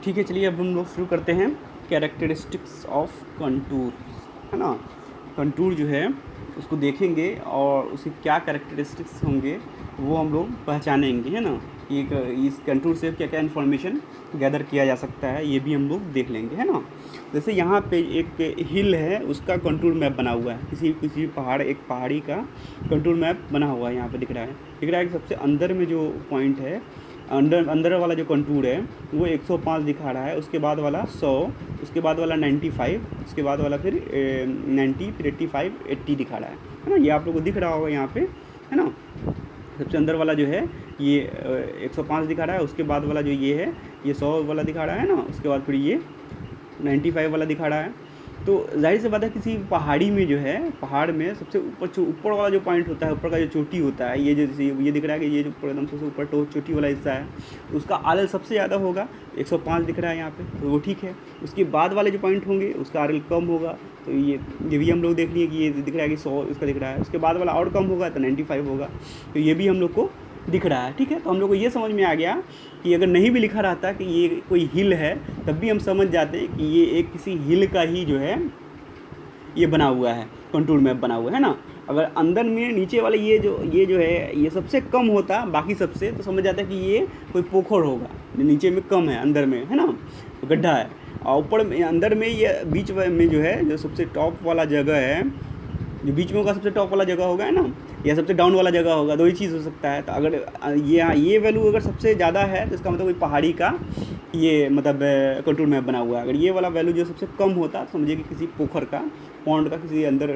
ठीक है, चलिए अब हम लोग शुरू करते हैं कैरेक्टरिस्टिक्स ऑफ कंटूर, है ना। कंटूर जो है उसको देखेंगे और उसके क्या कैरेक्टरिस्टिक्स होंगे वो हम लोग पहचानेंगे, है ना। ये इस कंटूर से क्या क्या इन्फॉर्मेशन गैदर किया जा सकता है ये भी हम लोग देख लेंगे, है ना। जैसे यहाँ पे एक हिल है, उसका कंटूर मैप बना हुआ है, किसी किसी पहाड़ एक पहाड़ी का कंटूर मैप बना हुआ है। यहाँ पे दिख रहा है कि सबसे अंदर में जो पॉइंट है, अंदर अंदर वाला जो कंटूर है वो 105 दिखा रहा है, उसके बाद वाला 100, उसके बाद वाला 95, उसके बाद वाला फिर 90, फिर 85, 80 दिखा रहा है ना। ये आप लोग को दिख रहा होगा यहाँ पे, है ना। सबसे अंदर वाला जो है ये 105 दिखा रहा है, उसके बाद वाला जो ये है ये 100 वाला दिखा रहा है ना, उसके बाद फिर ये 95 वाला दिखा रहा है। तो जाहिर सी बात है किसी पहाड़ी में जो है, पहाड़ में सबसे ऊपर वाला जो पॉइंट होता है, ऊपर का जो चोटी होता है, ये जैसे ये दिख रहा है कि ये जो एकदम सबसे ऊपर चोटी वाला हिस्सा है, तो उसका आरएल सबसे ज़्यादा होगा, 105 दिख रहा है यहाँ पे, तो वो ठीक है। उसके बाद वाले जो पॉइंट होंगे उसका आरएल कम होगा, तो ये भी हम लोग देख लिए कि ये दिख रहा है कि 100 इसका दिख रहा है। उसके बाद वाला और कम होगा तो 95 होगा, तो ये भी हम लोग को दिख रहा है, ठीक है। तो हम लोग को ये समझ में आ गया कि अगर नहीं भी लिखा रहता कि ये कोई हिल है, तब भी हम समझ जाते कि ये एक किसी हिल का ही जो है ये बना हुआ है, कंटूर मैप बना हुआ है ना। अगर अंदर में नीचे वाले ये जो है ये सबसे कम होता बाकी सबसे, तो समझ जाता है कि ये कोई पोखर होगा, नीचे में कम है, अंदर में, है ना, तो गड्ढा है। और ऊपर में अंदर में ये बीच में जो है, जो सबसे टॉप वाला जगह है, जो बीच में होगा सबसे टॉप वाला जगह होगा, है ना, या सबसे डाउन वाला जगह होगा, दो ही चीज़ हो सकता है। तो अगर ये वैल्यू अगर सबसे ज़्यादा है तो इसका मतलब कोई पहाड़ी का ये मतलब कंटूर मैप बना हुआ है। अगर ये वाला वैल्यू जो सबसे कम होता तो समझिए कि किसी पोखर का, पॉन्ड का, किसी अंदर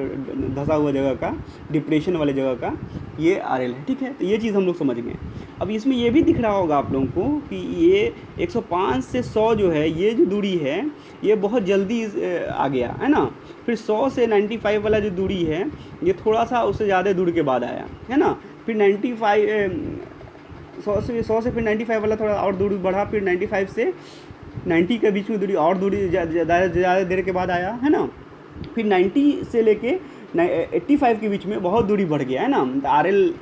धंसा हुआ जगह का, डिप्रेशन वाले जगह का ये आरएल है, ठीक है। तो ये चीज़ हम लोग समझ गए। अब इसमें ये भी दिख रहा होगा आप लोगों को कि ये 105 से 100 जो है, ये जो दूरी है ये बहुत जल्दी आ गया, है ना। फिर 100 से 95 वाला जो दूरी है ये थोड़ा सा उससे ज़्यादा दूर के बाद आया, है ना। फिर 100 से फिर 95 वाला थोड़ा और दूरी बढ़ा, फिर 95 से 90 के बीच में दूरी और दूरी ज़्यादा देर के बाद आया, है ना। फिर 90 से लेके 85 के बीच में बहुत दूरी बढ़ गया, है ना। तो आरएल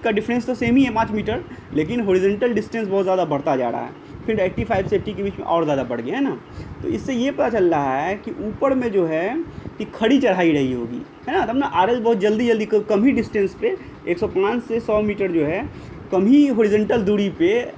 का डिफरेंस तो सेम ही है 5 मीटर, लेकिन हॉरिजॉन्टल डिस्टेंस बहुत ज़्यादा बढ़ता जा रहा है। फिर 85 से 80 के बीच में और ज़्यादा बढ़ गया, है ना। तो इससे ये पता चल रहा है कि ऊपर में जो है कि खड़ी चढ़ाई रही होगी, है ना। तब ना आरएल बहुत जल्दी कम ही डिस्टेंस पे 105 से 100 मीटर जो है, कम ही हॉरिजॉन्टल दूरी पे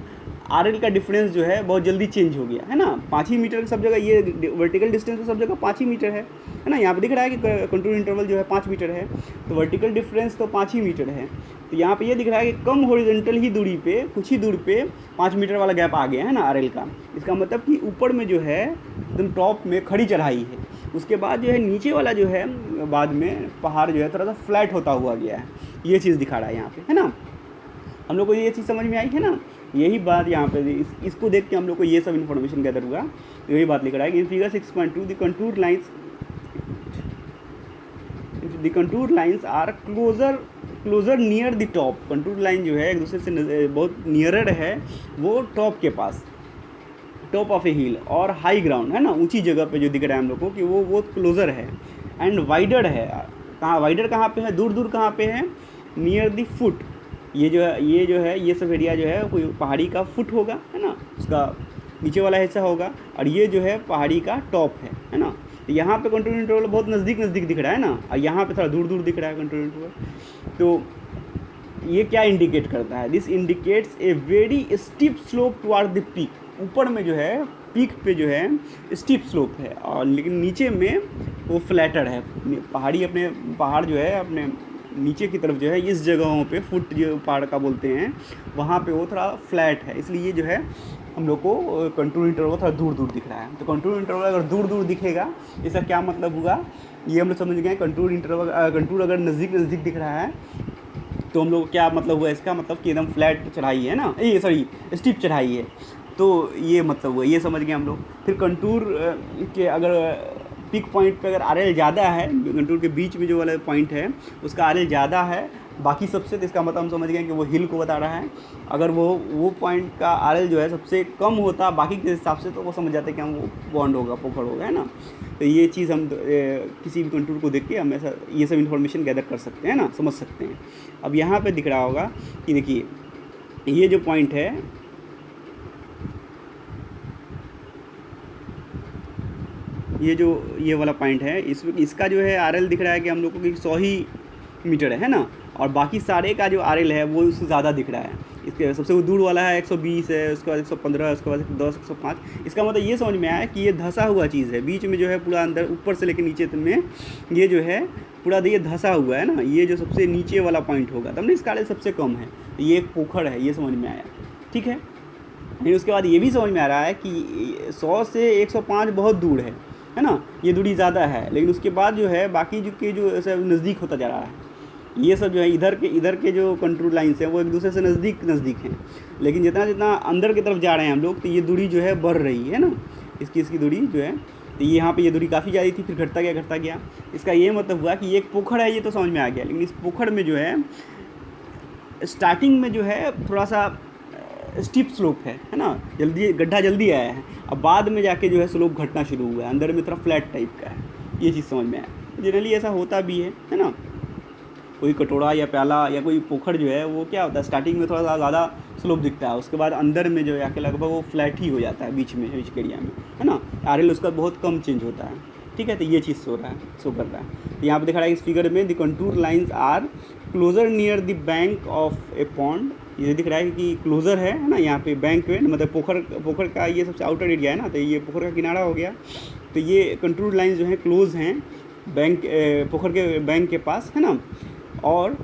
आरएल का डिफरेंस जो है बहुत जल्दी चेंज हो गया, है ना। 5 ही मीटर सब जगह, ये वर्टिकल डिस्टेंस तो सब जगह 5 ही मीटर है ना। यहाँ पे दिख रहा है कि कंटूर इंटरवल जो है 5 मीटर है, तो वर्टिकल डिफरेंस तो 5 ही मीटर है। तो यहाँ पे ये दिख रहा है कि कम हॉरिजॉन्टल ही दूरी पे, कुछ ही दूर पे 5 मीटर वाला गैप आ गया, है ना, आरएल का। इसका मतलब कि ऊपर में जो है एकदम टॉप में खड़ी चढ़ाई है। उसके बाद जो है नीचे वाला जो है बाद में पहाड़ जो है थोड़ा सा फ्लैट होता हुआ गया है, ये चीज़ दिखा रहा है यहाँ पे, है ना। हम लोग को ये चीज़ समझ में आई है ना। यही बात यहाँ पे इसको देख के हम लोग को ये सब इन्फॉर्मेशन गैदर हुआ, यही बात लिख रहा है कि in figure 6.2 the contour lines are closer near the top. Contour line जो है एक दूसरे से बहुत नियरर है, वो टॉप के पास, टॉप ऑफ ए हिल और हाई ग्राउंड, है ना, ऊंची जगह पे जो दिख रहा है हम लोग को कि वो क्लोजर है। एंड वाइडर है, कहाँ वाइडर कहाँ पे है, दूर दूर कहाँ पे है, नियर द फुट। ये जो है ये सब एरिया जो है कोई पहाड़ी का फुट होगा, है ना, उसका नीचे वाला हिस्सा होगा, और ये जो है पहाड़ी का टॉप है ना। तो यहाँ पे कंटूर इंटरवल बहुत नज़दीक दिख रहा है ना, और यहाँ पे थोड़ा दूर दूर दिख रहा है कंटूर इंटरवल। तो ये क्या इंडिकेट करता है, this indicates a very steep slope toward the peak. ऊपर में जो है पीक पे जो है स्टीप स्लोप है, और लेकिन नीचे में वो फ्लैटर है। पहाड़ जो है अपने नीचे की तरफ जो है इस जगहों पे फुट जो पहाड़ का बोलते हैं, वहाँ पे वो थोड़ा फ्लैट है, इसलिए जो है हम लोग को कंटूर इंटरवल थोड़ा दूर दूर दिख रहा है। तो कंटूर इंटरवल अगर दूर दूर दिखेगा, इसका क्या मतलब हुआ, ये हम लोग समझ गए। कंटूर अगर नज़दीक दिख रहा है तो हम लोग क्या मतलब हुआ इसका, मतलब कि एकदम फ्लैट चढ़ाई है ना, ये सॉरी स्टीप चढ़ाई है, तो ये मतलब हुआ, ये समझ गए हम लोग। फिर कंटूर के अगर पिक पॉइंट पे अगर आरएल ज़्यादा है, कंटूर के बीच में जो वाला पॉइंट है उसका आरएल ज़्यादा है बाकी सबसे, तो इसका मतलब हम समझ गए कि वो हिल को बता रहा है। अगर वो पॉइंट का आरएल जो है सबसे कम होता बाकी के हिसाब से, तो वो समझ जाते हैं कि हम वो बॉन्ड होगा, पोखर होगा, है ना। तो ये चीज़ हम किसी भी कंटूर को देख के हम ऐसा ये सब इन्फॉर्मेशन गैदर कर सकते हैं ना, समझ सकते हैं। अब यहाँ पे दिख रहा होगा कि देखिए ये जो पॉइंट है, ये जो ये वाला पॉइंट है, इसका जो है RL दिख रहा है कि हम लोग को कि 100 ही मीटर है ना, और बाकी सारे का जो RL है वो उससे ज़्यादा दिख रहा है। इसके सबसे दूर वाला है 120 है, उसके बाद 115, उसके बाद 110, 105। इसका मतलब ये समझ में आया कि ये धंसा हुआ चीज़ है, बीच में जो है पूरा अंदर ऊपर से लेकर नीचे में ये जो है पूरा ये धंसा हुआ है ना, ये जो सबसे नीचे वाला पॉइंट होगा तब ना इसका RL सबसे कम है। तो ये एक पोखर है, ये समझ में आया, ठीक है। लेकिन उसके बाद ये भी समझ में आ रहा है कि 100 से 105 बहुत दूर है ना, ये दूरी ज़्यादा है। लेकिन उसके बाद जो है बाकी जो ऐसा नज़दीक होता जा रहा है, ये सब जो है इधर के जो कंट्रोल लाइन्स हैं वो एक दूसरे से नज़दीक हैं। लेकिन जितना अंदर की तरफ जा रहे हैं हम लोग, तो ये दूरी जो है बढ़ रही है ना, इसकी दूरी जो है, तो यहाँ पे ये दूरी काफ़ी ज़्यादा थी, फिर घटता गया। इसका ये मतलब हुआ कि ये एक पोखर है, ये तो समझ में आ गया। लेकिन इस पोखर में जो है स्टार्टिंग में जो है थोड़ा सा स्टीप स्लोप है ना, गड्ढा जल्दी आया है। अब बाद में जाके जो है स्लोप घटना शुरू हुआ है, अंदर में थोड़ा फ्लैट टाइप का है, ये चीज़ समझ में आया। जनरली ऐसा होता भी है ना। कोई कटोरा या प्याला या कोई पोखर जो है वो क्या होता है, स्टार्टिंग में थोड़ा सा ज़्यादा स्लोप दिखता है, उसके बाद अंदर में जो है आके लगभग वो फ्लैट ही हो जाता है बीच के एरिया में, है ना। RL उसका बहुत कम चेंज होता है, ठीक है। तो ये चीज़ शो कर रहा है। तो यहाँ पे दिखा रहा है इस फिगर में, the contour lines are closer near the bank of a pond. ये दिख रहा है कि क्लोजर है ना, यहाँ पे बैंक में, मतलब पोखर का ये सबसे आउटर एरिया है ना, तो ये पोखर का किनारा हो गया। तो ये कंटूर लाइंस जो है क्लोज हैं पोखर के बैंक के पास, है ना, और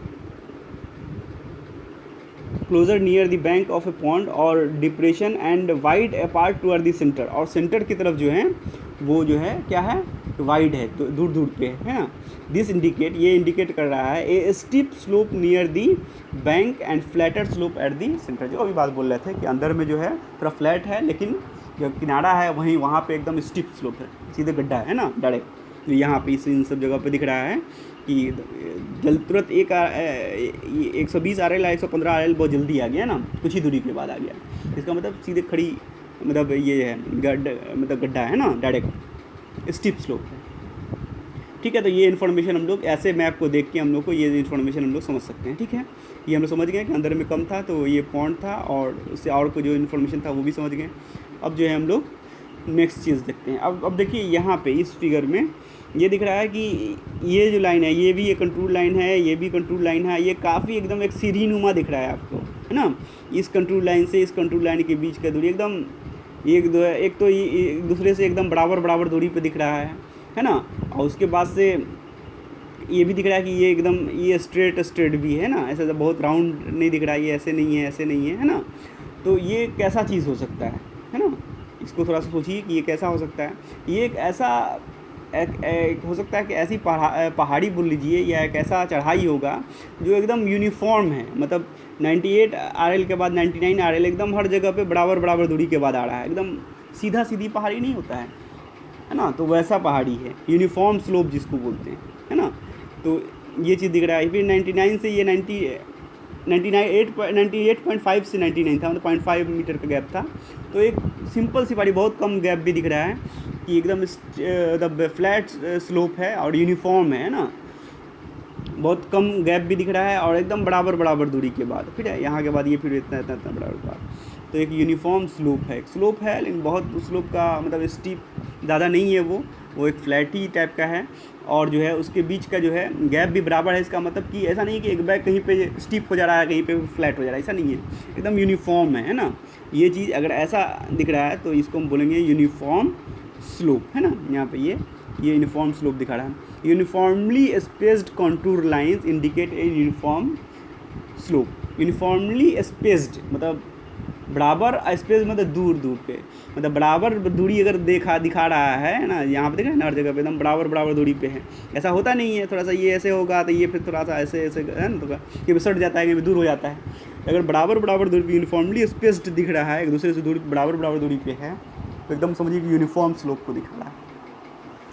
closer near the bank of a pond और depression and wide apart toward the centre. और सेंटर की तरफ जो है वो जो है क्या है, वाइड है, तो दूर पे है ना। दिस ये इंडिकेट कर रहा है a steep slope near the bank and flatter slope at the centre. जो अभी बात बोल रहे थे कि अंदर में जो है थोड़ा फ्लैट है, लेकिन जो किनारा है वहाँ पे एकदम स्टीप स्लोप है, सीधे गड्ढा है ना डायरेक्ट। यहाँ पे इन सब जगह पे दिख रहा है कि तुरंत 120 RL 115 RL बहुत जल्दी आ गया ना, कुछ ही दूरी के बाद आ गया। इसका मतलब सीधे खड़ी, मतलब ये है गड्ढा है ना, डायरेक्ट स्टीप स्लोप है, ठीक है। तो ये इन्फॉर्मेशन हम लोग ऐसे मैप को देख के हम लोग को ये इन्फॉर्मेशन हम लोग समझ सकते हैं, ठीक है। ये हम लोग समझ गए कि अंदर में कम था तो ये पॉन्ड था, और उससे और को जो इन्फॉर्मेशन था वो भी समझ गए। अब जो है हम लोग नेक्स्ट चीज़ देखते हैं। अब देखिए यहाँ पे इस फिगर में ये दिख रहा है कि ये जो लाइन है ये भी एक कंट्रोल लाइन है, ये भी कंट्रोल लाइन है। ये काफ़ी एकदम एक सीढ़ी नुमा दिख रहा है आपको, है ना। इस कंट्रोल लाइन से इस कंट्रोल लाइन के बीच का दूरी एकदम एक दूसरे से एकदम बराबर दूरी पे दिख रहा है ना। और उसके बाद से ये भी दिख रहा है कि ये एकदम ये स्ट्रेट भी है ना, ऐसा बहुत राउंड नहीं दिख रहा है, ये ऐसे नहीं है ना। तो ये कैसा चीज़ हो सकता है ना, इसको थोड़ा सा सोचिए कि ये कैसा हो सकता है। ये एक ऐसा एक हो सकता है कि ऐसी पहाड़ी बोल लीजिए, या एक ऐसा चढ़ाई होगा जो एकदम यूनिफॉर्म है, मतलब 98 RL के बाद 99 RL एकदम हर जगह पे बराबर दूरी के बाद आ रहा है, एकदम सीधी पहाड़ी नहीं होता है ना। तो वैसा पहाड़ी है, यूनिफॉर्म स्लोप जिसको बोलते हैं, है ना। तो ये चीज़ दिख रहा है। फिर 99 से ये 98.5 से 99 था, मतलब 0.5 मीटर का गैप था। तो एक सिंपल सी पहाड़ी, बहुत कम गैप भी दिख रहा है कि एकदम फ्लैट स्लोप है और यूनिफॉर्म है ना, बहुत कम गैप भी दिख रहा है, और एकदम बराबर दूरी के बाद फिर है यहाँ के बाद ये फिर इतना बराबर बाद। तो एक यूनिफॉर्म स्लोप है, लेकिन बहुत स्लोप का मतलब स्टीप ज़्यादा नहीं है, वो एक फ्लैट ही टाइप का है। और जो है उसके बीच का जो है गैप भी बराबर है। इसका मतलब कि ऐसा नहीं कि एक बैग कहीं पे स्टीप हो जा रहा है, कहीं पे फ्लैट हो जा रहा है, ऐसा नहीं है, एकदम यूनिफॉर्म है ना। ये चीज़ अगर ऐसा दिख रहा है तो इसको हम बोलेंगे यूनिफॉर्म स्लोप, है ना। यहाँ पे ये यूनिफॉर्म स्लोप दिखा रहा है। Uniformly spaced contour lines indicate a uniform slope. Uniformly spaced मतलब बराबर, स्पेस मतलब दूर पे, मतलब बराबर दूरी अगर दिखा रहा है ना, यहाँ पे देखा है ना, हर जगह पे एकदम बराबर दूरी पे है। ऐसा होता नहीं है, थोड़ा सा ये ऐसे होगा तो ये फिर थोड़ा सा ऐसे है ना, तो ये भी सट जाता है, ये भी दूर हो जाता है। अगर बराबर दूरी पे यूनिफॉर्मली स्पेस्ड दिख रहा है, एक दूसरे से दूरी बराबर दूरी पे है, तो एकदम समझिए कि यूनिफॉर्म स्लोप को दिखा रहा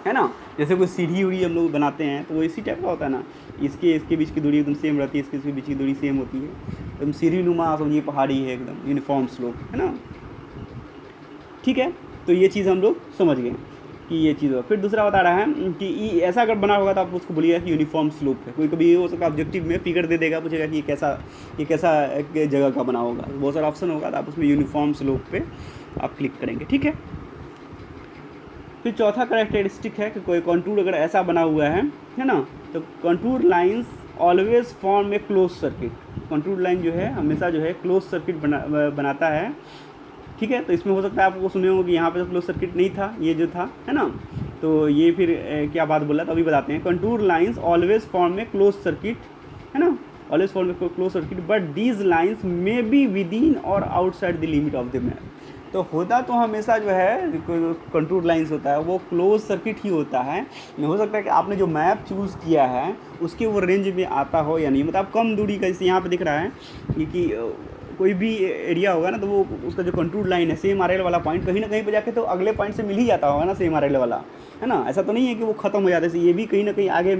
है ना। जैसे कोई सीढ़ी उड़ी हम लोग बनाते हैं तो वो इसी टाइप का होता है ना, इसके बीच की दूरी एकदम सेम रहती है, इसके बीच की दूरी सेम होती है, एकदम सीढ़ी नुमा समझिए पहाड़ी है, एकदम यूनिफॉर्म स्लोप, है ना, ठीक है। तो ये चीज़ हम लोग समझ गए कि ये चीज़ हो। फिर दूसरा बता रहा है कि ऐसा अगर बना होगा तो आप उसको बोलिएगा कि यूनिफॉर्म स्लोप है। कोई कभी ये हो सकता है ऑब्जेक्टिव में फिगर दे देगा, पूछेगा कि ये कैसा जगह का बना होगा, बहुत सारा ऑप्शन होगा, तो आप उसमें यूनिफॉर्म स्लोप पे आप क्लिक करेंगे, ठीक है। फिर चौथा कैरेक्टरिस्टिक है कि कोई कंटूर अगर ऐसा बना हुआ है ना, तो contour lines always form a closed circuit. Contour line जो है हमेशा जो है क्लोज सर्किट बनाता है, ठीक है। तो इसमें हो सकता है आपको सुने होंगे कि यहाँ पे तो क्लोज सर्किट नहीं था, ये जो था है ना, तो ये फिर क्या बात बोला तो अभी बताते हैं। Contour lines always form a closed circuit, है ना, always form a closed circuit, but these lines may be within और outside the limit of the map. तो होता तो हमेशा जो है कंटूर लाइंस होता है वो क्लोज सर्किट ही होता है। हो सकता है कि आपने जो मैप चूज़ किया है उसके वो रेंज में आता हो या नहीं, मतलब कम दूरी का, जैसे यहाँ पे दिख रहा है कि कोई भी एरिया होगा ना, तो वो उसका जो कंटूर लाइन है सेम आरएल वाला पॉइंट कहीं ना कहीं पे जाके तो अगले पॉइंट से मिल ही जाता होगा ना सेम आरएल वाला, है ना। ऐसा तो नहीं है कि वो ख़त्म हो जाता है, ये भी कहीं ना कहीं आगे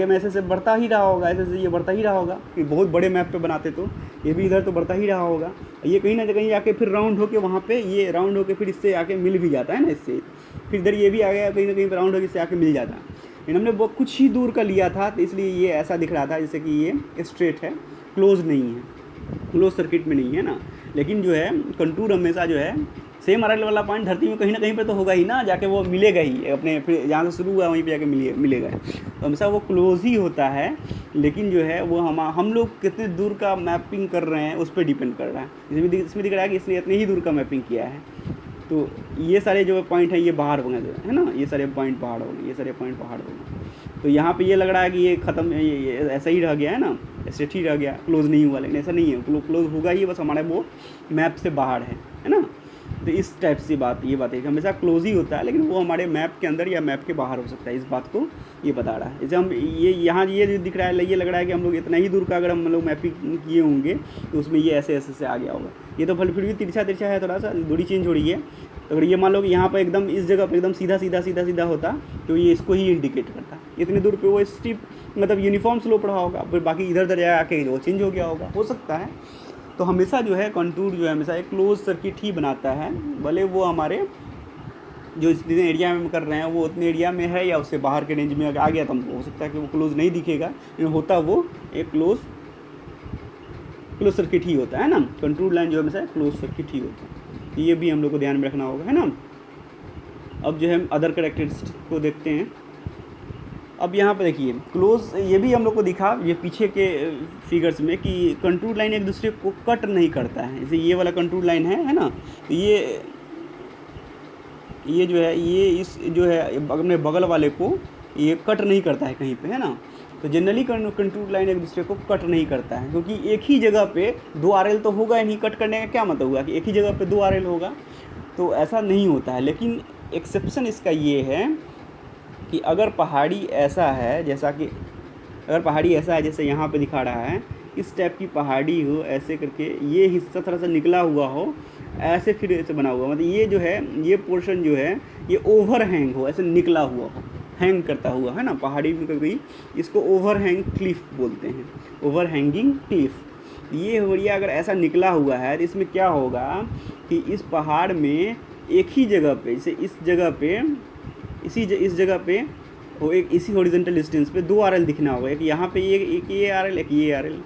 में ऐसे बढ़ता ही रहा होगा, ऐसे ये बढ़ता ही रहा होगा कि बहुत बड़े मैप पे बनाते तो ये भी इधर तो बढ़ता ही रहा होगा, ये कहीं ना कहीं आके फिर राउंड होके वहाँ पे ये राउंड होके फिर इससे आके मिल भी जाता है ना, इससे फिर इधर ये भी आ गया कहीं ना कहीं राउंड होकर इससे आके मिल जाता है। लेकिन हमने वो कुछ ही दूर का लिया था तो इसलिए ये ऐसा दिख रहा था जैसे कि ये स्ट्रेट है, क्लोज नहीं है, क्लोज सर्किट में नहीं है ना। लेकिन जो है कंटूर हमेशा जो है सेम आरएल वाला पॉइंट धरती में कहीं ना कहीं पे तो होगा ही ना, जाके वो मिलेगा ही अपने, फिर जहाँ से शुरू हुआ वहीं पे जाके मिलेगा, तो हमेशा वो क्लोज ही होता है। लेकिन जो है वो हम लोग कितने दूर का मैपिंग कर रहे हैं उस पर डिपेंड कर रहा है। इसमें दिख रहा है कि इसने इतने ही दूर का मैपिंग किया है, तो ये सारे जो पॉइंट हैं ये बाहर हो गए, है ना, ये सारे पॉइंट बाहर हो गए, ये सारे पॉइंट बाहर हो गए। तो यहाँ पे ये लग रहा है कि ये ख़त्म, ये ऐसा ही रह गया है ना, स्ट्रेट ही रह गया, क्लोज नहीं हुआ, लेकिन ऐसा नहीं है, क्लोज होगा ही, बस हमारे वो मैप से बाहर है ना। तो इस टाइप से ये बात है कि हमेशा क्लोज ही होता है, लेकिन वो हमारे मैप के अंदर या मैप के बाहर हो सकता है, इस बात को ये बता रहा है। जैसे हम यहाँ ये जो दिख रहा है, ये लग रहा है कि हम लोग इतना ही दूर का अगर हम लोग मैपिंग किए होंगे तो उसमें ये ऐसे से आ गया होगा। ये तो फिर भी तिरछा है, थोड़ा सा दूरी चेंज हो रही है। तो अगर ये मान लो कि यहाँ पर एकदम इस जगह पर एकदम सीधा होता तो ये इसको ही इंडिकेट करता। इतनी दूर पे वो स्ट्रिप मतलब यूनिफॉर्म स्लोप रहा होगा, फिर बाकी इधर जाके वो चेंज हो गया होगा, हो सकता है। तो हमेशा जो है कंटूर जो है हमेशा एक क्लोज सर्किट ही बनाता है, भले वो हमारे जो जितने एरिया में कर रहे हैं वो उतने एरिया में है या उससे बाहर के रेंज में अगर आ गया तो हमको हो सकता है कि वो क्लोज नहीं दिखेगा, लेकिन होता वो एक क्लोज सर्किट ही होता है ना। कंटूर लाइन जो हमेशा क्लोज सर्किट ही होता है, तो ये भी हम लोग को ध्यान में रखना होगा, है ना। अब जो है हम अदर कैरेक्टरिस्टिक को देखते हैं। अब यहाँ पर देखिए क्लोज, ये भी हम लोग को दिखा ये पीछे के फिगर्स में कि कंटूर लाइन एक दूसरे को कट नहीं करता है। जैसे ये वाला कंटूर लाइन है ना, तो ये जो है ये इस जो है अपने बगल वाले को ये कट नहीं करता है कहीं पे, है ना। तो जनरली कंटूर लाइन एक दूसरे को कट नहीं करता है, क्योंकि एक ही जगह पे दो आरएल तो होगा ही नहीं, कट करने का क्या मतलब हुआ कि एक ही जगह पे दो आरएल होगा, तो ऐसा नहीं होता है। लेकिन एक्सेप्शन इसका ये है कि अगर पहाड़ी ऐसा है जैसे यहाँ पे दिखा रहा है, इस टाइप की पहाड़ी हो, ऐसे करके ये हिस्सा थोड़ा सा निकला हुआ हो, ऐसे फिर ऐसे बना हुआ, मतलब ये जो है ये पोर्शन जो है ये ओवर हैंग हो, ऐसे निकला हुआ हो, हैंग करता हुआ, है ना। पहाड़ी में कभी इसको ओवर हैंग क्लिफ बोलते हैं, ओवर हैंगिंग क्लिफ। ये बढ़िया अगर ऐसा निकला हुआ है तो इसमें क्या होगा कि इस पहाड़ में एक ही जगह पे, जैसे इस जगह पे वो एक इसी हॉरिजॉन्टल डिस्टेंस पे दो आरएल दिखना होगा, एक यहाँ पे एक ये आरएल, एक ये आरएल,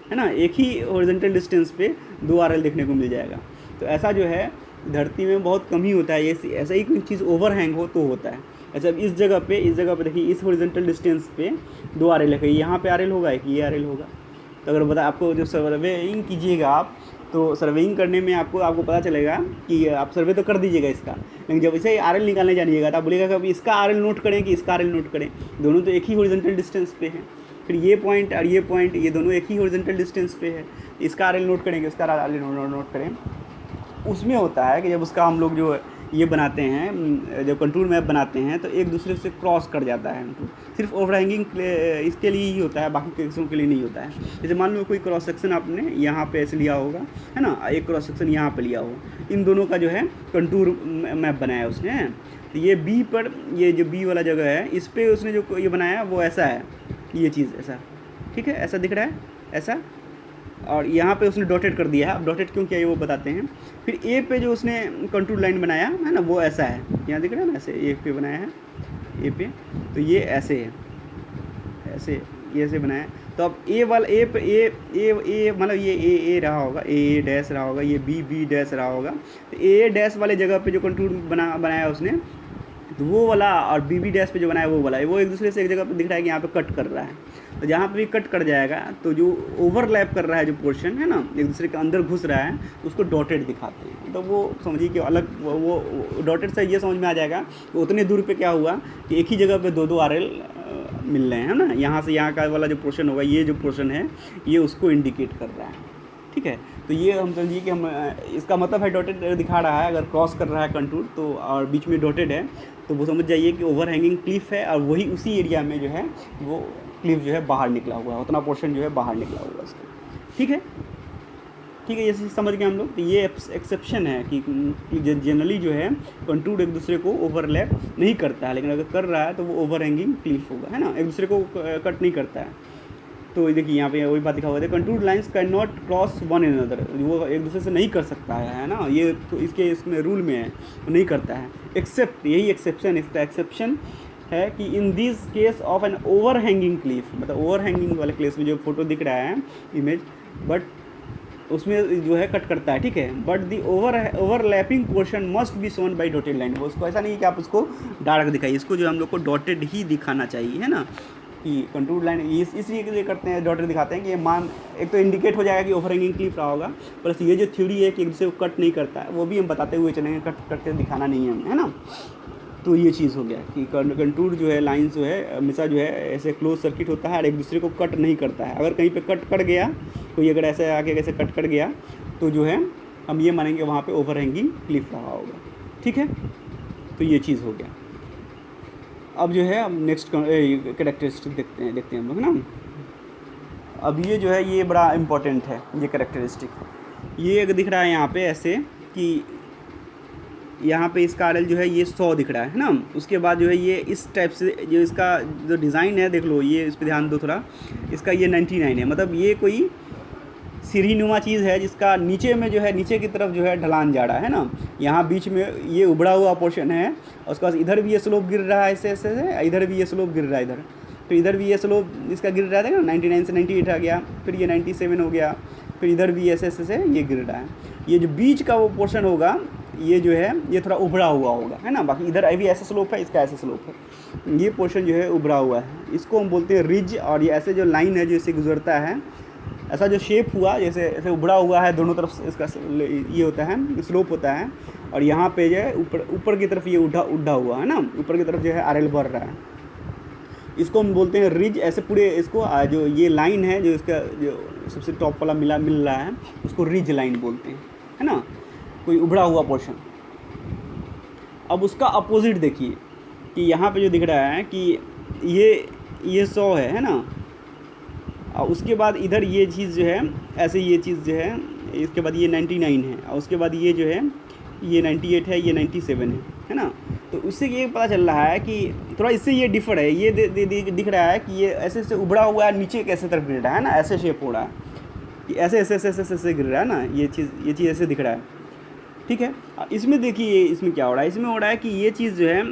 है ना। एक ही हॉरिजॉन्टल डिस्टेंस पे दो आरएल देखने को मिल जाएगा। तो ऐसा जो है धरती में बहुत कम ही होता है, ऐसा ही कोई चीज़ ओवर हैंग हो तो होता है। अच्छा इस जगह पे देखिए इस हॉरिजॉन्टल डिस्टेंस पे दो आरएल है, यहाँ पे आरएल होगा, एक ये आरएल होगा। तो अगर आपको जो सर्वेइंग कीजिएगा आप, तो सर्वेइंग करने में आपको पता चलेगा कि आप सर्वे तो कर दीजिएगा इसका, लेकिन जब इसे आरएल निकालने जानिएगा तो आप बोलिएगा कि अभी इसका आरएल नोट करें कि इसका आरएल नोट करें, दोनों तो एक ही हॉरिजॉन्टल डिस्टेंस पे हैं। फिर ये पॉइंट और ये पॉइंट ये दोनों एक ही हॉरिजॉन्टल डिस्टेंस पे है, इसका आरएल नोट करेंगे, उसका आरएल नोट करें। उसमें होता है कि जब उसका हम लोग जो ये बनाते हैं, जब कंटूर मैप बनाते हैं, तो एक दूसरे से क्रॉस कर जाता है। सिर्फ ओवरहैंगिंग इसके लिए ही होता है, बाकी केसों के लिए नहीं होता है। जैसे मान लो कोई क्रॉस सेक्शन आपने यहाँ पे ऐसे लिया होगा, है ना, एक क्रॉस सेक्शन यहाँ पे लिया होगा, इन दोनों का जो है कंटूर मैप बनाया उसने। तो ये बी पर, ये जो बी वाला जगह है, इस पर उसने जो ये बनाया वो ऐसा है, ये चीज़ ऐसा, ठीक है, ऐसा दिख रहा है ऐसा, और यहाँ पे उसने डॉटेड कर दिया है। अब डॉटेड क्यों किया है वो बताते हैं। फिर ए पे जो उसने कंटूर लाइन बनाया है ना, वो ऐसा है, यहाँ दिख रहा है ना, ऐसे ए पे बनाया है, ए पे, तो ये ऐसे है, ऐसे ये ऐसे बनाया है। तो अब ए वाला ए पे ए मतलब ये ए रहा होगा, ए डैश रहा होगा, ये बी डैश रहा होगा। तो ए डैश वाले जगह पे जो कंटूर बनाया उसने, तो वो वाला और BB डैश पे जो बनाया वो वाला है, वो एक दूसरे से एक जगह पे दिख रहा है कि यहाँ पे कट कर रहा है। तो जहाँ पे भी कट कर जाएगा तो जो ओवरलैप कर रहा है जो पोर्शन है ना, एक दूसरे के अंदर घुस रहा है, तो उसको डॉटेड दिखाते हैं। तो वो समझिए कि अलग वो डॉटेड से ये समझ में आ जाएगा कि उतने दूर पे क्या हुआ कि एक ही जगह पे 2-2 RL मिल रहे हैं, है ना। यहाँ से यहाँ का वाला जो पोर्शन होगा, ये जो पोर्शन है ये उसको इंडिकेट कर रहा है, ठीक है। तो ये हम समझिए कि हम इसका मतलब है डॉटेड दिखा रहा है, अगर क्रॉस कर रहा है कंटूर तो और बीच में डॉटेड है तो वो समझ जाइए कि ओवर हैंगिंग क्लिफ है, और वही उसी एरिया में जो है वो क्लिफ जो है बाहर निकला हुआ है, उतना पोर्शन जो है बाहर निकला हुआ है इसका, ठीक है। ठीक है, ये समझ गए हम लोग। तो ये एक्सेप्शन है कि जनरली जो है कंटूर एक दूसरे को ओवरलैप नहीं करता है, लेकिन अगर कर रहा है तो वो ओवर हैंगिंग क्लिफ होगा, है ना, एक दूसरे को कट नहीं करता है। तो देखिए यहाँ पे वही बात लिखा हुआ है, contour lines can not cross one another, वो एक दूसरे से नहीं कर सकता है ना, ये तो इसमें रूल में है, वो नहीं करता है। एक्सेप्ट, यही एक्सेप्शन, इसका एक्सेप्शन है कि in this case of an over hanging cliff, मतलब ओवर हैंगिंग वाले क्लिफ में जो फोटो दिख रहा है इमेज, बट उसमें जो है कट करता है, ठीक है। But the overlapping portion must be shown by dotted line, वो उसको ऐसा नहीं है कि आप उसको डार्क दिखाइए, इसको जो हम लोग को डॉटेड ही दिखाना चाहिए, है ना, कि कंटूर लाइन इसलिए के लिए करते हैं, डॉटेड दिखाते हैं कि ये मान एक तो इंडिकेट हो जाएगा कि ओवर हैंगिंग क्लिफ रहा होगा, प्लस ये जो थ्योरी है कि एक दूसरे को कट नहीं करता है वो भी हम बताते हुए चलेंगे, कट करके दिखाना नहीं है हमें, है ना। तो ये चीज़ हो गया कि कंटूर जो है, लाइन्स जो है हमेशा जो है ऐसे क्लोज सर्किट होता है और एक दूसरे को कट नहीं करता है। अगर कहीं पे कट कर गया, कोई अगर ऐसे आके ऐसे कट कर गया तो जो है हम ये मानेंगे वहाँ पे ओवर हैंगिंग क्लिफ रहा होगा, ठीक है। तो ये चीज़ हो गया। अब जो है हम नेक्स्ट कैरेक्टरिस्टिक देखते हैं हम लोग, है ना। अब ये जो है ये बड़ा इम्पोर्टेंट है, ये कैरेक्टरिस्टिक, ये अगर दिख रहा है यहाँ पे ऐसे कि यहाँ पे इसका RL जो है ये 100 दिख रहा है ना, उसके बाद जो है ये इस टाइप से जो इसका जो डिज़ाइन है देख लो, ये इस पर ध्यान दो थोड़ा, इसका ये 99 है, मतलब ये कोई सीढ़ीनुमा चीज़ है जिसका नीचे में जो है नीचे की तरफ जो है ढलान जा रहा है ना, यहाँ बीच में ये उबड़ा हुआ पोर्शन है, और उसके बाद इधर भी ये स्लोप गिर रहा है ऐसे ऐसे, इधर भी ये स्लोप गिर रहा है इधर, फिर इधर भी ये स्लोप इसका गिर रहा था ना, 99 से 98 आ गया, फिर ये 97 हो गया, फिर इधर भी ऐसे ऐसे से ये गिर रहा है। ये जो बीच का वो पोर्शन होगा ये जो है ये थोड़ा उभड़ा हुआ होगा, है ना, बाकी इधर अभी ऐसा स्लोप है, इसका ऐसा स्लोप है, ये पोर्शन जो है उभड़ा हुआ है, इसको हम बोलते हैं रिज। और ये ऐसे जो लाइन है जो इससे गुजरता है, ऐसा जो शेप हुआ जैसे ऐसे उभड़ा हुआ है, दोनों तरफ इसका ये होता है, स्लोप होता है, और यहाँ पे जो है ऊपर की तरफ ये उड्ढा हुआ है ना, ऊपर की तरफ जो है RL बढ़ रहा है, इसको हम बोलते हैं रिज। ऐसे पूरे इसको जो ये लाइन है जो इसका जो सबसे टॉप वाला मिल रहा है उसको रिज लाइन बोलते हैं, है ना, कोई उभड़ा हुआ पोर्शन। अब उसका अपोजिट देखिए कि यहाँ पे जो दिख रहा है कि ये 100 है ना, और उसके बाद इधर ये चीज़ जो है ऐसे, ये चीज़ जो है इसके बाद ये 99 है, और उसके बाद ये जो है ये 98 है, ये 97 है ना। तो उससे ये पता चल रहा है कि थोड़ा इससे ये डिफर है, ये दिख रहा है कि ये ऐसे ऐसे उभड़ा हुआ है, नीचे कैसे तरफ गिर रहा है ना, ऐसे शेप हो रहा है कि ऐसे ऐसे ऐसे ऐसे ऐसे गिर रहा है ना, ये चीज़ ऐसे दिख रहा है, ठीक है। इसमें देखिए इसमें क्या हो रहा है, इसमें हो रहा है कि ये चीज़ जो है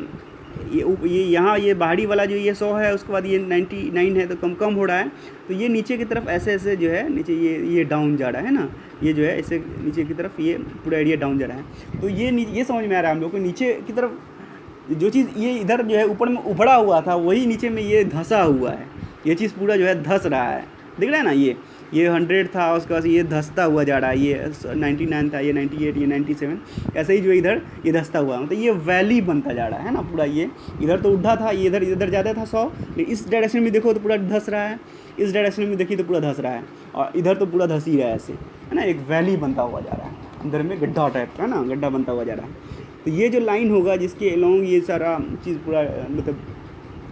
ये यहाँ ये बाहरी वाला जो ये 100 है, उसके बाद ये 99 है, तो कम हो रहा है, तो ये नीचे की तरफ ऐसे ऐसे जो है नीचे ये डाउन जा रहा है ना, ये जो है ऐसे नीचे की तरफ ये पूरा एरिया डाउन जा रहा है। तो ये समझ में आ रहा है हम लोग को, नीचे की तरफ जो चीज़ ये इधर जो है ऊपर में उभड़ा हुआ था वही नीचे में ये धंसा हुआ है, ये चीज़ पूरा जो है धंस रहा है, दिख रहा है ना, ये 100 था, उसके बाद ये धंसता हुआ जा रहा है, ये 99 था, ये 98, ये 97, ऐसे ही जो इधर ये धंसता हुआ, मतलब ये वैली बनता जा रहा है ना पूरा। ये इधर तो उड्ढा था, ये इधर जाता था 100, लेकिन इस डायरेक्शन में देखो तो पूरा धंस रहा है, इस डायरेक्शन में देखिए तो पूरा धंस रहा है, और इधर तो पूरा धंस ही रहा है ऐसे, है ना, एक वैली बनता हुआ जा रहा है, अंदर में गड्ढा टाइप का ना, गड्ढा बनता हुआ जा रहा है। तो ये जो लाइन होगा जिसके अलोंग ये सारा चीज़ पूरा, मतलब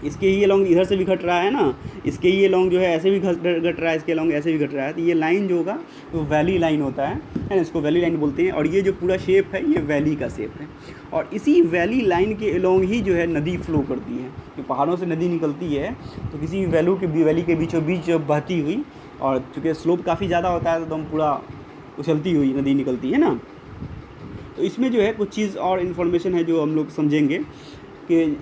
इसके ही अलोंग इधर से भी घट रहा है ना, इसके ही अलोंग जो है ऐसे भी घट रहा है, इसके अलोंग ऐसे भी घट रहा है, तो ये लाइन जो होगा वो वैली लाइन होता है ना, इसको वैली लाइन बोलते हैं। और ये जो पूरा शेप है ये वैली का शेप है, और इसी वैली लाइन के अलोंग ही जो है नदी फ्लो करती है। जो पहाड़ों से नदी निकलती है तो किसी वैली के बीचों बीच बहती हुई, और चूँकि स्लोप काफ़ी ज़्यादा होता है तो हम पूरा उछलती हुई नदी निकलती है ना। तो इसमें जो है कुछ चीज़ और इन्फॉर्मेशन है जो हम लोग समझेंगे कि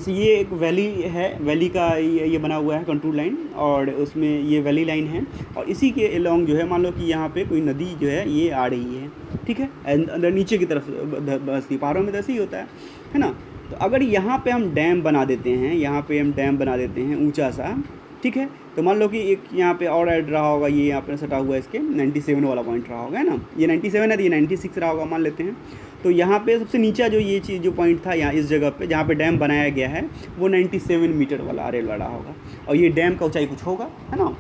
ये एक वैली है, वैली का ये बना हुआ है कंटूर लाइन, और उसमें ये वैली लाइन है, और इसी के अलोंग जो है मान लो कि यहाँ पे कोई नदी जो है ये आ रही है, ठीक है, अंदर नीचे की तरफ बसती, पहाड़ों में तो ऐसे ही होता है ना। तो अगर यहाँ पे हम डैम बना देते हैं, यहाँ पे हम डैम बना देते हैं ऊंचा सा, ठीक है, तो मान लो कि एक यहाँ पे और ऐड रहा होगा, ये यहाँ पे सटा हुआ है इसके 97 वाला पॉइंट रहा होगा, है ना, ये 97 है तो ये 96 रहा होगा मान लेते हैं। तो यहाँ पे सबसे नीचा जो ये चीज़ जो पॉइंट था यहाँ इस जगह पे जहाँ पे डैम बनाया गया है वो 97 मीटर वाला आरएल वाला होगा, और ये डैम का ऊंचाई कुछ होगा, है ना।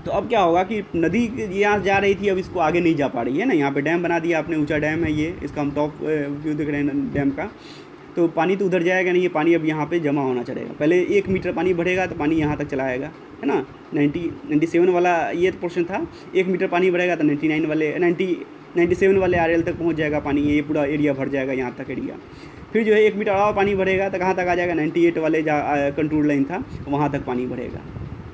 तो अब क्या होगा कि नदी यहाँ जा रही थी, अब इसको आगे नहीं जा पा रही है ना, यहाँ पे डैम बना दिया आपने, ऊंचा डैम है ये, इसका हम टॉप व्यू देख रहे हैं डैम का। तो पानी तो उधर जाएगा नहीं, ये पानी अब यहाँ पे जमा होना चलेगा। पहले 1 मीटर पानी बढ़ेगा तो पानी यहाँ तक चला आएगा, है ना। 97 वाला ये पोर्शन था, 1 मीटर पानी बढ़ेगा तो 97 वाले आरएल तक पहुँच जाएगा पानी, ये पूरा एरिया भर जाएगा यहाँ तक एरिया। फिर जो है 1 मीटर और पानी बढ़ेगा तो कहाँ तक आ जाएगा, 98 वाले जहाँ कंट्रोल लाइन था वहाँ तक पानी बढ़ेगा,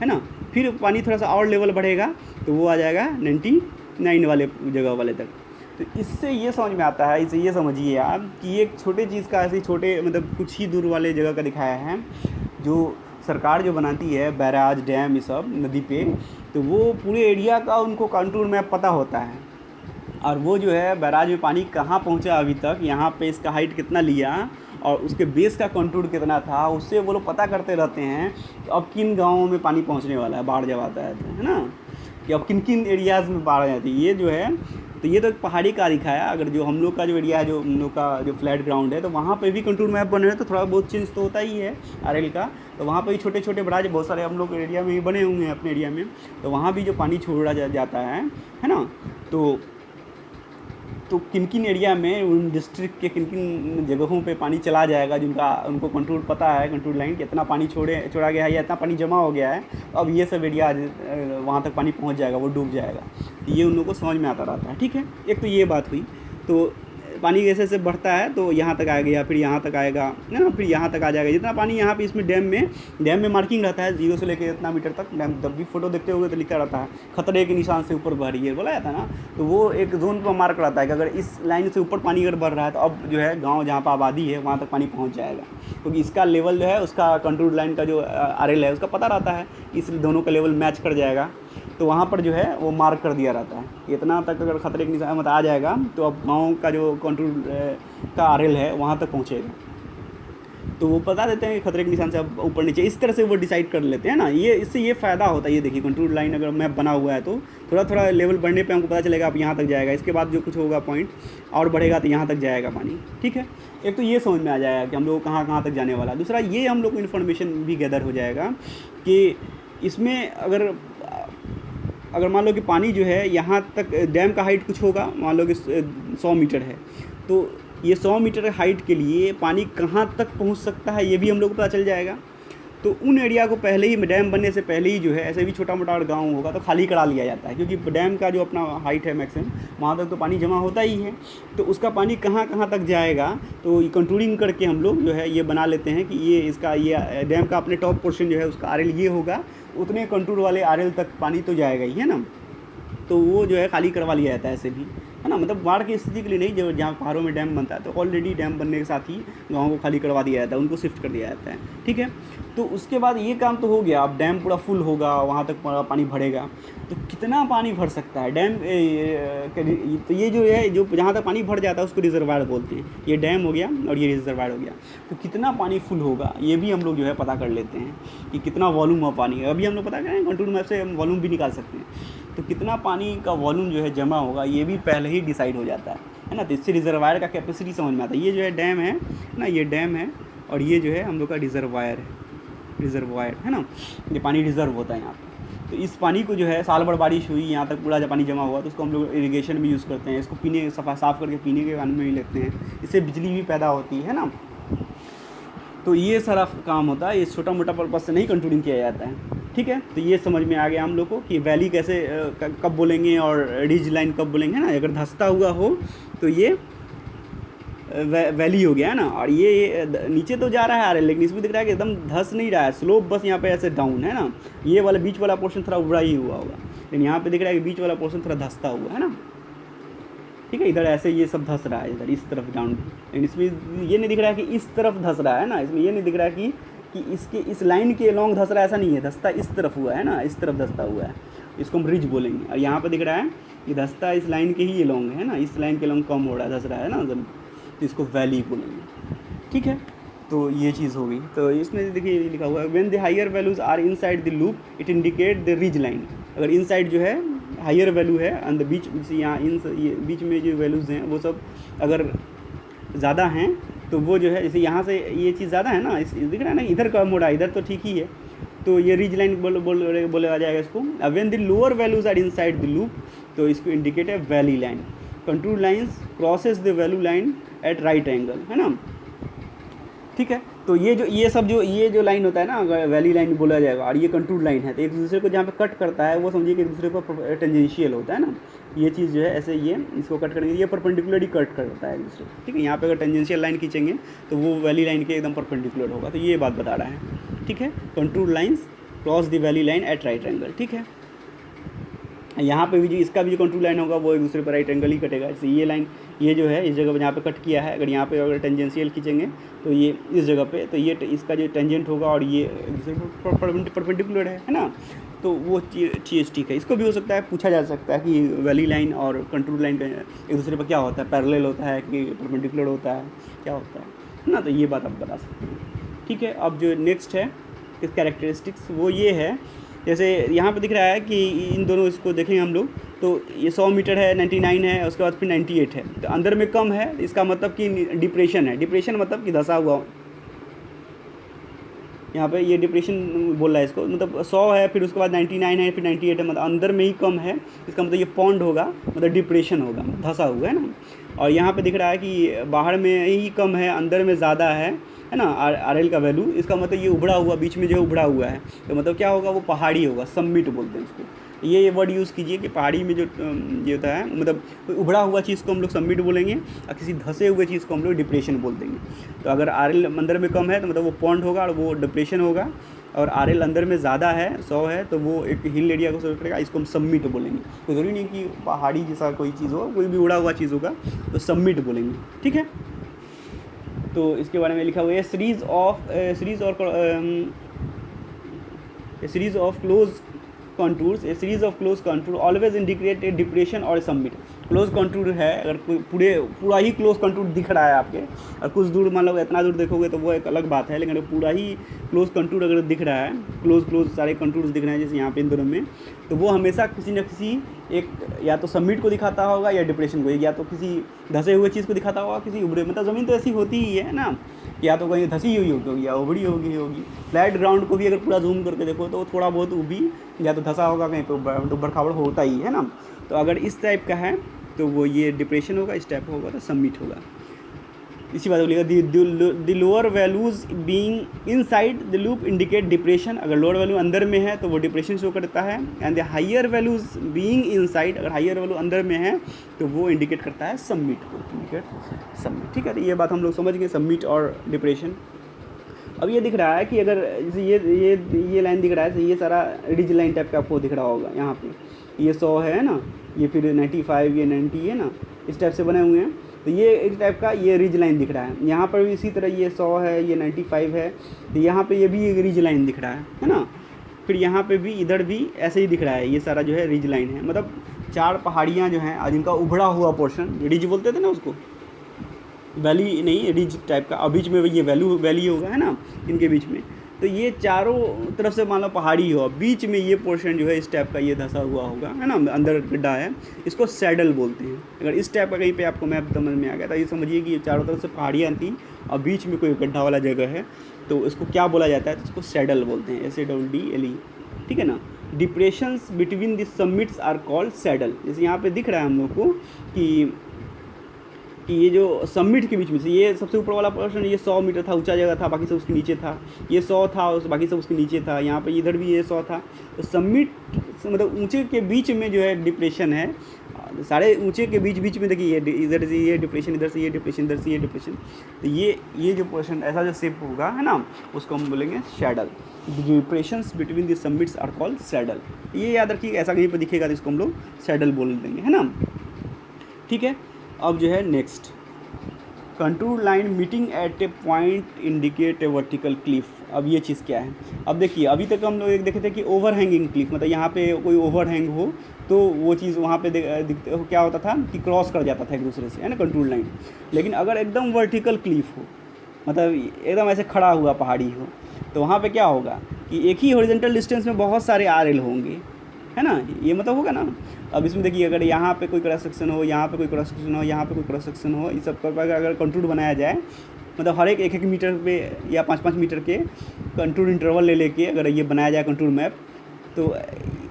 है ना। फिर पानी थोड़ा सा और लेवल बढ़ेगा तो वो आ जाएगा 99 वाले जगह वाले तक। तो इससे ये समझ में आता है, इससे ये समझिए आप कि एक छोटे चीज़ का ऐसे छोटे मतलब कुछ ही दूर वाले जगह का दिखाया है, जो सरकार जो बनाती है बैराज डैम ये सब नदी पे, तो वो पूरे एरिया का उनको कंटूर मैप पता होता है, और वो जो है बैराज में पानी कहाँ पहुँचा अभी तक, यहाँ पे इसका हाइट कितना लिया और उसके बेस का कंटूर कितना था, उससे वो लोग पता करते रहते हैं कि अब किन गाँवों में पानी पहुँचने वाला है, बाढ़ जब आता है ना, कि अब किन किन एरियाज़ में बाढ़ आ जाती है। ये जो है तो ये तो एक पहाड़ी का दिखाया, अगर जो हम लोग का जो एरिया है, जो हम लोग का जो फ्लैट ग्राउंड है, तो वहाँ पे भी कंटूर मैप बने हैं, तो थोड़ा बहुत चेंज तो होता ही है आरएल का। तो वहाँ पे भी छोटे छोटे बराज बहुत सारे हम लोग एरिया में ही बने हुए हैं अपने एरिया में, तो वहाँ भी जो पानी छोड़ा जाता है ना, तो किन किन एरिया में उन डिस्ट्रिक्ट के किन किन जगहों पे पानी चला जाएगा, जिनका उनको कंट्रोल पता है, कंट्रोल लाइन कि इतना पानी छोड़ा गया है या इतना पानी जमा हो गया है, अब ये सब एरिया वहाँ तक पानी पहुँच जाएगा, वो डूब जाएगा। तो ये उन लोगों को समझ में आता रहता है, ठीक है। एक तो ये बात हुई, तो पानी जैसे जैसे बढ़ता है तो यहाँ तक आ गया, फिर यहाँ तक आएगा, है ना, फिर यहाँ तक आ जाएगा। जितना पानी यहाँ पे इसमें डैम में मार्किंग रहता है 0 से लेकर इतना मीटर तक। डैम जब भी फोटो देखते होगे तो लिखा रहता है खतरे के निशान से ऊपर बह रही है, बोला जाता है ना, तो वो एक जोन पर मार्क रहता है कि अगर इस लाइन से ऊपर पानी अगर बढ़ रहा है तो अब जो है गाँव जहाँ पर आबादी है वहाँ तक पानी पहुँच जाएगा, क्योंकि इसका लेवल जो है उसका कंट्रोल लाइन का जो आरएल है उसका पता रहता है, इसलिए दोनों का लेवल मैच कर जाएगा। तो वहाँ पर जो है वो मार्क कर दिया रहता है, इतना तक अगर खतरे के निशान आ जाएगा तो अब गाँव का जो कंट्रोल का आरएल है वहाँ तक पहुँचेगा, तो वो बता देते हैं कि खतरे के निशान से अब ऊपर नीचे, इस तरह से वो डिसाइड कर लेते हैं ना। ये इससे ये फ़ायदा होता है, ये देखिए कंट्रोल लाइन अगर मैप बना हुआ है तो थोड़ा थोड़ा लेवल बढ़ने पे हमको पता चलेगा अब यहाँ तक जाएगा, इसके बाद जो कुछ होगा पॉइंट और बढ़ेगा तो यहाँ तक जाएगा पानी, ठीक है। एक तो ये समझ में आ जाएगा कि हम लोग कहाँ कहाँ तक जाने वाला। दूसरा ये हम लोग को इन्फॉर्मेशन भी गैदर हो जाएगा कि इसमें अगर मान लो कि पानी जो है यहाँ तक डैम का हाइट कुछ होगा, मान लो कि 100 मीटर है, तो ये 100 मीटर हाइट के लिए पानी कहाँ तक पहुँच सकता है ये भी हम लोग को पता चल जाएगा। तो उन एरिया को पहले ही डैम बनने से पहले ही जो है ऐसे भी छोटा मोटा अगर गाँव होगा तो खाली करा लिया जाता है, क्योंकि डैम का जो अपना हाइट है मैक्सिमम वहाँ तक तो पानी जमा होता ही है, तो उसका पानी कहाँ कहाँ तक जाएगा तो कंट्रोलिंग करके हम लोग जो है ये बना लेते हैं कि ये डैम का अपने टॉप पोर्शन जो है उसका आरएल ये होगा, उतने कंट्रोल वाले आरएल तक पानी तो जाएगा ही, है ना। तो वो जो है खाली करवा लिया जाता है ऐसे भी, है ना, मतलब बाढ़ की स्थिति के लिए नहीं, जो जहाँ पहाड़ों में डैम बनता है तो ऑलरेडी डैम बनने के साथ ही गाँव को खाली करवा दिया जाता है, उनको शिफ्ट कर दिया जाता है, ठीक है। तो उसके बाद ये काम तो हो गया, अब डैम पूरा फुल होगा, वहाँ तक पानी भरेगा, तो कितना पानी भर सकता है डैम, तो ये जो है जो जहाँ तक पानी भर जाता है उसको रिजर्वायर बोलते हैं। ये डैम हो गया और ये रिजर्वायर हो गया, तो कितना पानी फुल होगा ये भी हम लोग जो है पता कर लेते हैं कि कितना वॉल्यूम है पानी। अभी हम लोग पता करें कंट्रोल मैप से हम वॉल्यूम भी निकाल सकते हैं, तो कितना पानी का वॉल्यूम जो है जमा होगा ये भी पहले ही डिसाइड हो जाता है ना। तो इससे रिजर्वायर का कैपेसिटी समझ में आता है। ये जो है डैम है ना, ये डैम है और ये जो है हम लोग का रिजर्वायर है ना, ये पानी रिजर्व होता है यहाँ पर। तो इस पानी को जो है साल भर बारिश हुई यहाँ तक पूरा जब पानी जमा हुआ तो उसको हम लोग इरिगेशन में यूज़ करते हैं, इसको पीने साफ़ करके पीने के काम में ही लेते हैं, इससे बिजली भी पैदा होती है ना। तो ये सारा काम होता है, ये छोटा मोटा पर्पज़ से नहीं कंट्रोलिंग किया जाता है, ठीक है। तो ये समझ में आ गया हम लोग को कि वैली कैसे कब बोलेंगे और रिज लाइन कब बोलेंगे, है ना। अगर धंसता हुआ हो तो ये वैली हो गया है ना, और ये नीचे तो जा रहा है लेकिन इसमें दिख रहा है कि एकदम धंस नहीं रहा है, स्लोप बस यहाँ पे ऐसे डाउन है ना। ये वाला बीच वाला पोर्शन थोड़ा उबड़ा ही हुआ होगा, लेकिन यहाँ पे दिख रहा है कि बीच वाला पोर्शन थोड़ा धंसता हुआ है ना, ठीक है। इधर ऐसे ये सब धंस रहा है, इधर इस तरफ डाउन, लेकिन इसमें ये नहीं दिख रहा है कि इस तरफ धंस रहा है ना, इसमें ये नहीं दिख रहा है कि इसके इस लाइन के लॉन्ग धंस रहा है, ऐसा नहीं है, धंसता इस तरफ हुआ है ना, इस तरफ धंसता हुआ है, इसको हम रिज बोलेंगे। और यहाँ पे दिख रहा है कि धंसता इस लाइन के ही ये लॉन्ग है ना, इस लाइन के लॉन्ग कम हो रहा है, धंस रहा है ना, तो इसको वैली बोलेंगे, ठीक है, तो ये चीज़ हो गई। तो इसमें देखिए लिखा हुआ है when the higher values are inside the loop it indicate the ridge line. अगर इनसाइड जो है हायर वैल्यू है एंड द बीच यहाँ ये बीच में जो वैल्यूज़ हैं वो सब अगर ज़्यादा हैं तो वो जो है जैसे यहाँ से ये चीज़ ज़्यादा है ना, इस दिख रहा है ना, इधर कम हो रहा है, इधर तो ठीक ही है, तो ये रिज लाइन बोला जाएगा इसको। When the lower values are inside the loop तो इसको इंडिकेट है valley line. Contour lines crosses the value line at right angle, है ना, ठीक है। तो ये सब जो लाइन होता है ना वैली लाइन बोला जाएगा, और ये कंटूर लाइन है, तो एक दूसरे को जहाँ पे कट करता है वो समझिए कि एक दूसरे को टेंजेंशियल होता है ना, ये चीज़ जो है ऐसे ये इसको कट करेंगे, ये परपेंडिकुलरली कट करता है एक दूसरे, ठीक है। यहाँ पे अगर टेंजेंशियल लाइन खींचेंगे तो वो वैली लाइन के एकदम परपेंडिकुलर होगा, तो ये बात बता रहा है, ठीक है। Contour lines cross the valley line at right angle, ठीक है। यहाँ पे भी जो इसका भी जो कंटूर लाइन होगा वो एक दूसरे पर राइट एंगल ही कटेगा। जैसे ये लाइन ये जो है इस जगह पर जहाँ पे कट किया है, अगर यहाँ पे अगर टेंजेंशियल खींचेंगे तो ये इस जगह पे, तो ये इसका जो टेंजेंट होगा और ये एक दूसरे पर परपेंडिकुलर है ना, तो वो चीज़ ठीक है। इसको भी हो सकता है पूछा जा सकता है कि वैली लाइन और कंटूर लाइन एक दूसरे पर क्या होता है, पैरेलल होता है कि परपेंडिकुलर होता है, क्या होता है ना, तो ये बात आप बता सकते हैं, ठीक है। अब जो नेक्स्ट है इस कैरेक्टरिस्टिक्स वो ये है, जैसे यहाँ पे दिख रहा है कि इन दोनों इसको देखेंगे हम लोग तो ये 100 मीटर है, 99 है, उसके बाद फिर 98 है, तो अंदर में कम है, इसका मतलब कि डिप्रेशन है। डिप्रेशन मतलब कि धंसा हुआ, यहाँ पे ये डिप्रेशन बोल रहा है इसको, मतलब 100 है फिर उसके बाद 99 है फिर 98 है, मतलब अंदर में ही कम है, इसका मतलब ये पॉन्ड होगा, मतलब डिप्रेशन होगा, धंसा हुआ है ना। और यहाँ पे दिख रहा है कि बाहर में ही कम है अंदर में ज़्यादा है ना, RL का वैल्यू, इसका मतलब ये उभड़ा हुआ बीच में जो है उभड़ा हुआ है, तो मतलब क्या होगा, वो पहाड़ी होगा, समिट बोलते हैं इसको। ये वर्ड यूज़ कीजिए कि पहाड़ी में जो ये होता है, मतलब उभड़ा हुआ चीज़ को हम लोग समिट बोलेंगे और किसी धंसे हुए चीज़ को हम लोग डिप्रेशन बोल देंगे। तो अगर RL अंदर में कम है तो मतलब वो पॉन्ड होगा और वो डिप्रेशन होगा, और RL अंदर में ज़्यादा है 100 है तो वो एक हिल एरिया को सर्व करेगा, इसको हम समिट बोलेंगे। तो ज़रूरी नहीं कि पहाड़ी जैसा कोई चीज़ हो, कोई भी उड़ा हुआ चीज़ होगा तो समिट बोलेंगे, ठीक है। तो इसके बारे में लिखा हुआ है series of close contours, A series of close contour always indicate a depression और समिट। क्लोज कंटूर है, अगर पूरा ही क्लोज कंटूर दिख रहा है आपके, और कुछ दूर मान लो इतना दूर देखोगे तो वो एक अलग बात है, लेकिन अगर पूरा ही क्लोज कंटूर अगर दिख रहा है, क्लोज सारे कंटूर्स दिख रहे हैं जैसे यहाँ पे इन दोनों में, तो वो हमेशा किसी न किसी एक या तो समिट को दिखाता होगा या डिप्रेशन को, या तो किसी धंसे हुए चीज़ को दिखाता होगा, किसी उभरे, मतलब ज़मीन तो ऐसी होती ही है ना, या तो कहीं धंसी हुई होगी या उभड़ी होगी। फ्लैट ग्राउंड को भी अगर पूरा जूम करके देखो तो थोड़ा बहुत उभी या तो धंसा होगा, कहीं पर ऊबड़ खाबड़ होता ही है ना। तो अगर इस टाइप का है तो वो ये डिप्रेशन होगा, इस टाइप का होगा तो समिट होगा। इसी बात बोलिएगा the lower values being inside the loop indicate depression. अगर लोअर वैल्यू अंदर में है तो वो डिप्रेशन शो करता है, and the higher values being inside, अगर हायर वैल्यू अंदर में है तो वो इंडिकेट करता है समिट को, इंडिकेट समिट, ठीक है। तो ये बात हम लोग समझ गए, समिट और डिप्रेशन। अब ये दिख रहा है कि अगर ये लाइन दिख रहा है तो ये सारा रिज लाइन टाइप का आपको दिख रहा होगा, यहाँ पे ये 100 है ना, ये फिर 95, ये 90 है ना, इस टाइप से बने हुए हैं, तो ये इस टाइप का ये रिज लाइन दिख रहा है। यहाँ पर भी इसी तरह ये 100 है, ये 95 है, तो यहाँ पे ये भी एक रिज लाइन दिख रहा है ना। फिर यहाँ पे भी इधर भी ऐसे ही दिख रहा है, ये सारा जो है रिज लाइन है, मतलब 4 पहाड़ियाँ जो हैं जिनका उभड़ा हुआ पोर्शन, रिज बोलते थे ना उसको, वैली नहीं रिज टाइप का, और बीच में ये वैली होगा है ना इनके बीच में, तो ये चारों तरफ से मान लो पहाड़ी हो, बीच में ये पोर्शन जो है इस टाइप का ये धंसा हुआ होगा है ना, अंदर गड्ढा है, इसको सैडल बोलते हैं। अगर इस टाइप का कहीं पे आपको मैप समझ में आ गया तो ये समझिए कि ये चारों तरफ से पहाड़ियाँ थी और बीच में कोई गड्ढा वाला जगह है, तो इसको क्या बोला जाता है, तो इसको सैडल बोलते हैं, SADDLE, ठीक है ना। Depressions between the summits are called saddle. जैसे यहाँ पे दिख रहा है हम लोग को कि ये जो समिट के बीच में से ये सबसे ऊपर वाला पोर्शन ये 100 मीटर था, ऊंचा जगह था, बाकी सब उसके नीचे था, ये 100 था उस बाकी सब उसके नीचे था, यहाँ पे इधर भी ये 100 था, तो समिट मतलब ऊंचे के बीच में जो है डिप्रेशन है, सारे ऊंचे के बीच में देखिए ये इधर से ये डिप्रेशन, इधर से ये डिप्रेशन, इधर से ये डिप्रेशन, तो ये जो पोर्शन ऐसा जो शेप होगा है ना उसको हम बोलेंगे saddle. Depressions between the summits are called saddle. ये याद रखिए, ऐसा कहीं पर दिखेगा तो इसको हम लोग सैडल बोल देंगे है ना, ठीक है। अब जो है next contour line meeting at A point indicate a vertical Cliff. अब ये चीज़ क्या है, अब देखिए अभी तक हम लोग एक देखे थे कि ओवरहैंगिंग क्लिफ, मतलब यहाँ पे कोई ओवरहैंग हो तो वो चीज़ वहाँ पे क्या होता था कि क्रॉस कर जाता था एक दूसरे से है ना कंटूर लाइन। लेकिन अगर एकदम वर्टिकल क्लिफ हो मतलब एकदम ऐसे खड़ा हुआ पहाड़ी हो, तो वहाँ पे क्या होगा कि एक ही हॉरिजॉन्टल डिस्टेंस में बहुत सारे RL होंगे, है ना, ये मतलब होगा ना। अब इसमें देखिए अगर यहाँ पे कोई क्रॉस सेक्शन हो, यहाँ पे कोई क्रॉस सेक्शन हो, यहाँ पे कोई क्रॉस सेक्शन हो, इस सब का अगर कंटूर बनाया जाए, मतलब हर एक 1-1 मीटर पे या 5-5 मीटर के कंटूर इंटरवल ले लेके अगर ये बनाया जाए कंटूर मैप, तो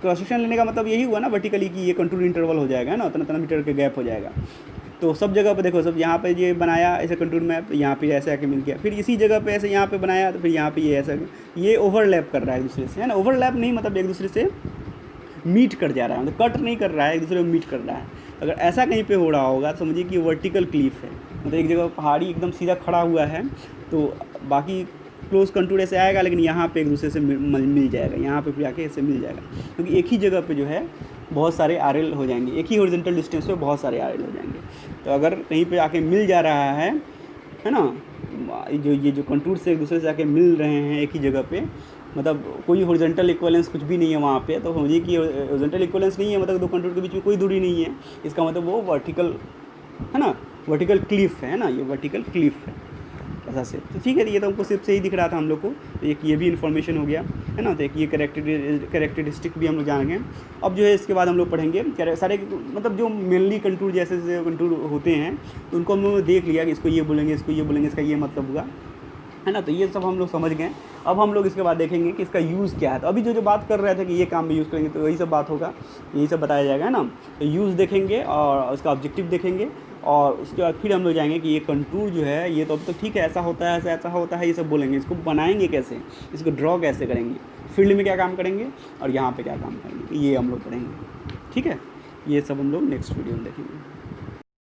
क्रॉस सेक्शन लेने का मतलब यही हुआ ना वर्टिकली कि ये कंटूर इंटरवल हो जाएगा ना, उतना उतना मीटर के गैप हो जाएगा। तो सब जगह पे देखो, सब यहाँ पे ये बनाया ऐसे कंटूर मैप, यहाँ पे ऐसे आके मिल गया, फिर इसी जगह पे ऐसे यहाँ पे बनाया, तो फिर यहाँ पे ये ऐसा, ये ओवरलैप कर रहा है एक दूसरे से, है ना। ओवरलैप नहीं मतलब एक दूसरे से मीट कर जा रहा है, मतलब कट नहीं कर रहा है, एक दूसरे में मीट कर रहा है। अगर ऐसा कहीं पे हो रहा होगा तो समझिए कि वर्टिकल क्लिफ है, मतलब एक जगह पहाड़ी एकदम सीधा खड़ा हुआ है, तो बाकी क्लोज कंटूर ऐसे आएगा, लेकिन यहाँ पे एक दूसरे से मिल जाएगा, यहाँ पे फिर आके ऐसे मिल जाएगा, क्योंकि एक ही जगह पे जो है बहुत सारे RL हो जाएंगे, एक ही हॉरिजॉन्टल डिस्टेंस पे बहुत सारे RL हो जाएंगे। तो अगर कहीं पे आके मिल जा रहा है ना, ये जो कंटूर से एक दूसरे से आके मिल रहे हैं एक ही जगह पे, मतलब कोई हॉरिजॉन्टल इक्विवेलेंस कुछ भी नहीं है वहाँ पे, तो समझिए कि हॉरिजॉन्टल इक्विवेलेंस नहीं है, मतलब दो कंटूर के बीच में कोई दूरी नहीं है, इसका मतलब वो वर्टिकल, है ना, वर्टिकल क्लिफ है ना, ये वर्टिकल क्लिफ है ऐसा से। तो ठीक है, ये तो हमको सिर्फ से ही दिख रहा था हम लोग को, तो एक ये भी इन्फॉर्मेशन हो गया, है ना। तो एक ये कैरेक्टरिस्टिक भी हम लोग जान गए। अब जो है इसके बाद हम लोग पढ़ेंगे सारे, मतलब जो मेनली कंटूर जैसे कंटूर होते हैं, तो उनको हम लोग देख लिया कि इसको ये बोलेंगे, इसको ये बोलेंगे, इसका ये मतलब हुआ, है ना। तो ये सब हम लोग समझ गए। अब हम लोग इसके बाद देखेंगे कि इसका यूज़ क्या है। तो अभी जो बात कर रहे थे कि ये काम में यूज़ करेंगे, तो वही सब बात होगा, यही सब बताया जाएगा, है ना। तो यूज़ देखेंगे और उसका ऑब्जेक्टिव देखेंगे, और उसके बाद फिर हम लोग जाएंगे कि ये कंटूर जो है, ये तो अब तो ठीक है, ऐसा होता है, ऐसा होता है, ये सब बोलेंगे, इसको बनाएंगे कैसे, इसको ड्रॉ कैसे करेंगे, फील्ड में क्या काम करेंगे और यहाँ पे क्या काम करेंगे, ये हम लोग पढ़ेंगे। ठीक है, ये सब हम लोग नेक्स्ट वीडियो में देखेंगे।